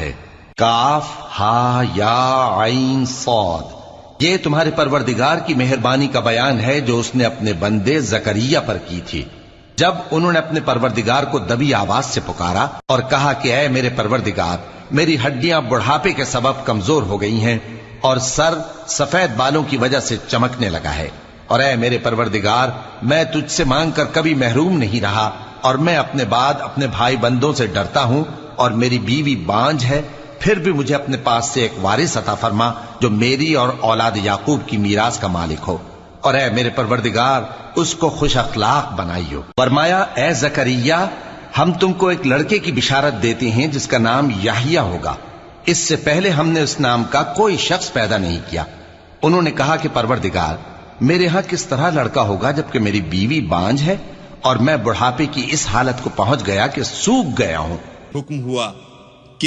है। काफ हा या आइन सौद, ये तुम्हारे परवरदिगार की मेहरबानी का बयान है जो उसने अपने बंदे जकरिया पर की थी, जब उन्होंने अपने परवरदिगार को दबी आवाज से पुकारा और कहा कि ऐ मेरे परवरदिगार, मेरी हड्डियां बुढ़ापे के सबब कमजोर हो गई हैं और सर सफेद बालों की वजह से चमकने लगा है। और ऐ मेरे परवरदिगार, मैं तुझसे मांगकर कभी महरूम नहीं रहा और मैं अपने बाद अपने भाई बंदों से डरता हूं और मेरी बीवी बांझ है, फिर भी मुझे अपने पास से एक वारिस अता फरमा जो मेरी और औलाद याकूब की मीरास का मालिक हो। और ऐ मेरे परवरदिगार, उसको खुश अखलाक बनाइयो। फरमाया, ऐ जकरिया, हम तुमको एक लड़के की बिशारत देते हैं जिसका नाम याहिया होगा। इससे पहले हमने उस नाम का कोई शख्स पैदा नहीं किया। उन्होंने कहा कि परवरदिगार, मेरे यहां किस तरह लड़का होगा जबकि मेरी बीवी बांझ है और मैं बुढ़ापे की इस हालत को पहुंच गया कि सूख गया हूं। हुक्म हुआ